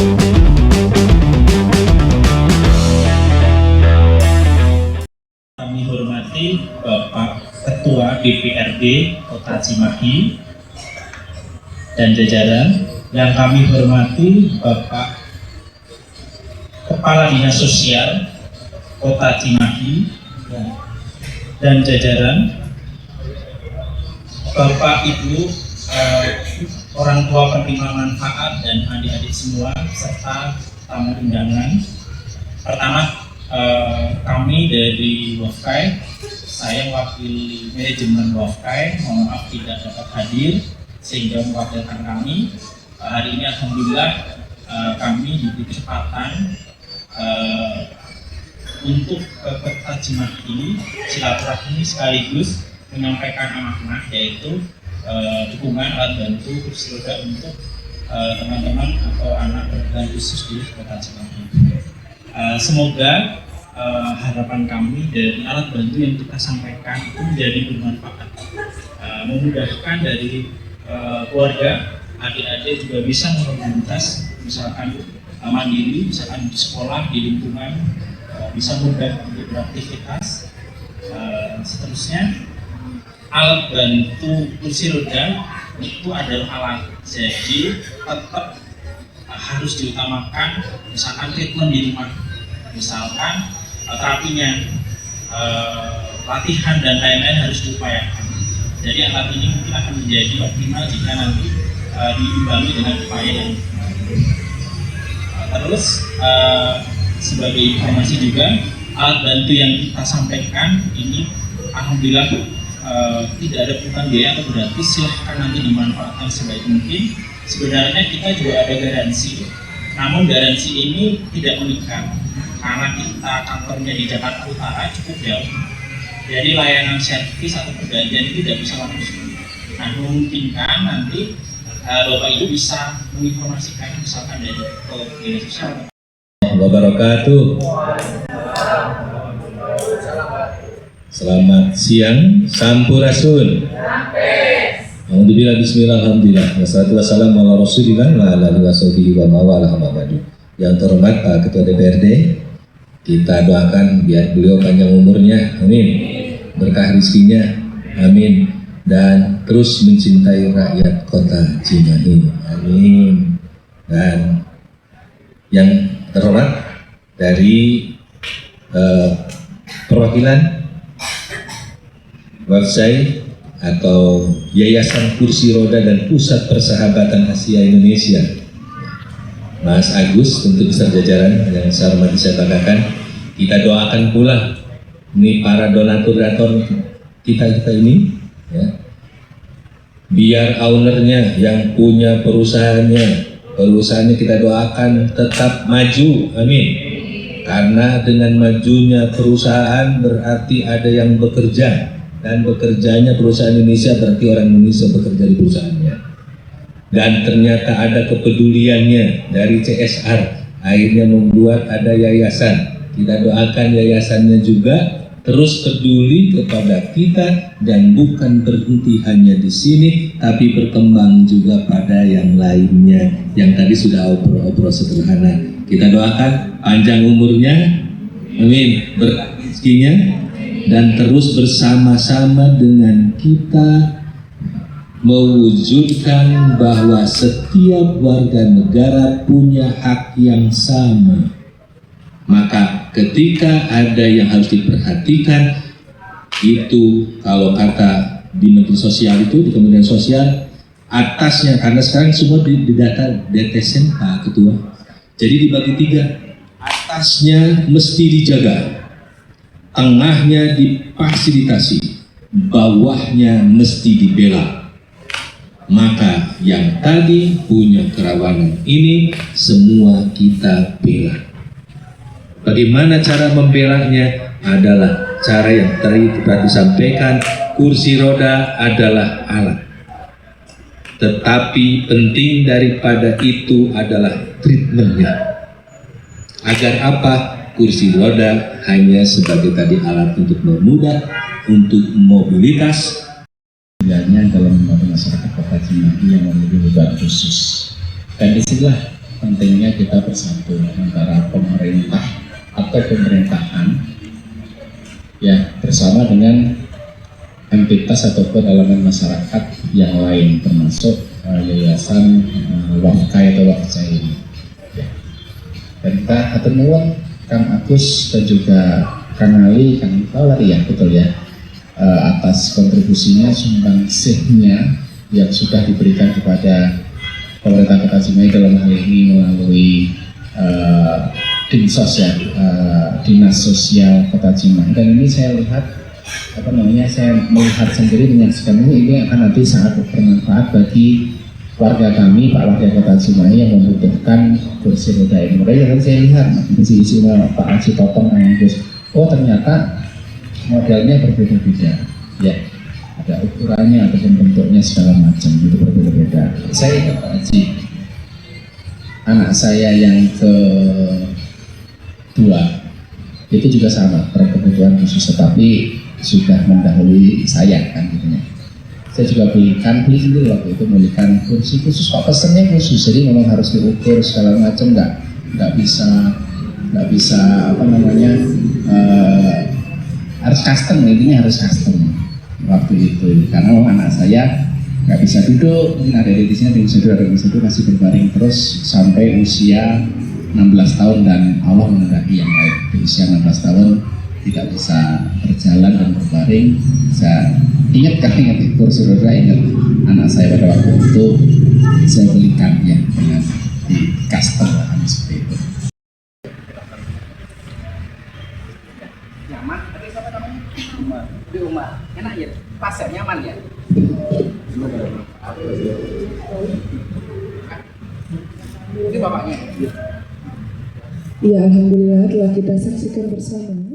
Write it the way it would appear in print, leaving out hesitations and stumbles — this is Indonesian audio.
Kami hormati Bapak Ketua DPRD Kota Cimahi dan jajaran. Yang kami hormati Bapak Kepala Dinas Sosial Kota Cimahi dan jajaran, Bapak Ibu, orang tua penerima manfaat dan adik-adik semua serta tamu undangan. Pertama, kami dari WOFKAI, saya mewakili manajemen WOFKAI, mohon maaf tidak dapat hadir sehingga mewakilkan kami. Hari ini alhamdulillah kami diberi kesempatan untuk ke Kota Cimahi silaturahmi sekaligus menyampaikan amanah, yaitu dukungan alat bantu kursi roda untuk teman-teman atau anak berkebutuhan khusus di Kota Cimahi. Semoga harapan kami dari alat bantu yang kita sampaikan itu menjadi bermanfaat, memudahkan dari keluarga, adik-adik juga bisa mobilitas, misalkan mandiri, misalkan di sekolah, di lingkungan, bisa mudah untuk beraktivitas. Seterusnya, alat bantu kursi roda itu adalah alat, jadi tetap harus diutamakan, misalkan treatment di rumah, misalkan terapinya, latihan dan lain-lain harus diupayakan. Jadi alat ini mungkin akan menjadi optimal jika nanti diimbangi dengan upaya yang terus. Sebagai informasi juga, alat bantu yang kita sampaikan ini alhamdulillah tidak ada pungutan biaya atau gratis, silahkan nanti dimanfaatkan sebaik mungkin. Sebenarnya kita juga ada garansi, namun garansi ini tidak mengikat karena kita kantornya di Jakarta Utara cukup jauh, jadi layanan servis atau pergantian itu tidak bisa langsung. Nah, memungkinkan nanti Bapak Ibu bisa menginformasikan misalkan dari Dinas Sosial wabarakatuh. Selamat siang, sampurasun. Alhamdulillah, bismillah, alhamdulillah. Wassalatu wassalamu ala rasulillah wa ala alihi washabihi wa mawala hamabadu. Yang terhormat Pak Ketua DPRD, kita doakan biar beliau panjang umurnya, amin. Berkah rezekinya, amin. Dan terus mencintai rakyat Kota Cimahi, amin. Dan yang terhormat dari perwakilan website atau Yayasan Kursi Roda dan Pusat Persahabatan Asia Indonesia, Mas Agus, tentu besar jajaran yang saya hormati, saya banggakan. Kita doakan pula ini para donatur kita ini, ya, biar ownernya yang punya perusahaannya kita doakan tetap maju, amin. Karena dengan majunya perusahaan berarti ada yang bekerja, dan bekerjanya perusahaan Indonesia berarti orang Indonesia bekerja di perusahaannya. Dan ternyata ada kepeduliannya dari CSR, akhirnya membuat ada yayasan. Kita doakan yayasannya juga terus peduli kepada kita dan bukan berhenti hanya di sini, tapi berkembang juga pada yang lainnya. Yang tadi sudah obrol sederhana. Kita doakan panjang umurnya, amin, berkah rezekinya, dan terus bersama-sama dengan kita mewujudkan bahwa setiap warga negara punya hak yang sama. Maka ketika ada yang harus diperhatikan, itu kalau kata di Menteri Sosial itu, di Kementerian Sosial, atasnya, karena sekarang semua di data DTSN Pak Ketua, jadi dibagi tiga. Atasnya mesti dijaga, tengahnya difasilitasi, bawahnya mesti dibela. Maka yang tadi punya kerawanan ini semua kita bela. Bagaimana cara membelanya? Adalah cara yang tadi kita disampaikan, kursi roda adalah alat. Tetapi penting daripada itu adalah treatmentnya. Agar apa? Kursi roda hanya sebagai tadi alat untuk memudah, untuk mobilitas. Dalam masyarakat Kota Cimahi yang memiliki beban khusus. Dan disinilah pentingnya kita bersatu antara pemerintah atau pemerintahan ya bersama dengan entitas ataupun elemen masyarakat yang lain termasuk yayasan Wafkai atau Wafjai ini. Ya. Dan kita hatur nuwun Kang Agus dan juga Kang Ali, Kang Lari ya betul ya atas kontribusinya sumbangsihnya yang sudah diberikan kepada pemerintah Kota Cimahi dalam hal ini melalui Dinsos ya, Dinas Sosial Kota Cimahi. Dan ini saya lihat saya melihat sendiri menyaksikan ini akan nanti sangat bermanfaat bagi warga kami, Pak warga Kota Cimahi yang membutuhkan kursi roda ini. Makanya saya lihat isi Pak Aji Totong oh ternyata modelnya berbeda-beda ya, ada ukurannya ataupun bentuknya segala macam itu berbeda-beda. Saya ingat Pak Haji, anak saya yang kedua itu juga sama berkebutuhan khusus, tetapi sudah mendahului saya kan gitu ya. Saya juga beli sendiri waktu itu, belikan kursi khusus, kok pesennya khusus, jadi memang harus diukur segala macam, nggak bisa harus custom, intinya harus custom waktu itu karena anak saya nggak bisa duduk, mungkin ada di sini ada di situ masih berbaring terus sampai usia 16 tahun dan Allah menghendaki yang baik di usia 16 tahun tidak bisa berjalan dan berbaring. Saya ingat kursi roda, ingat anak saya pada waktu itu saya belikan ya dengan di custom seperti itu. Nyaman, tadi siapa namanya? Umar. Enak ya, pas ya, nyaman ya. Ini bapaknya. Iya, alhamdulillah telah kita saksikan bersama.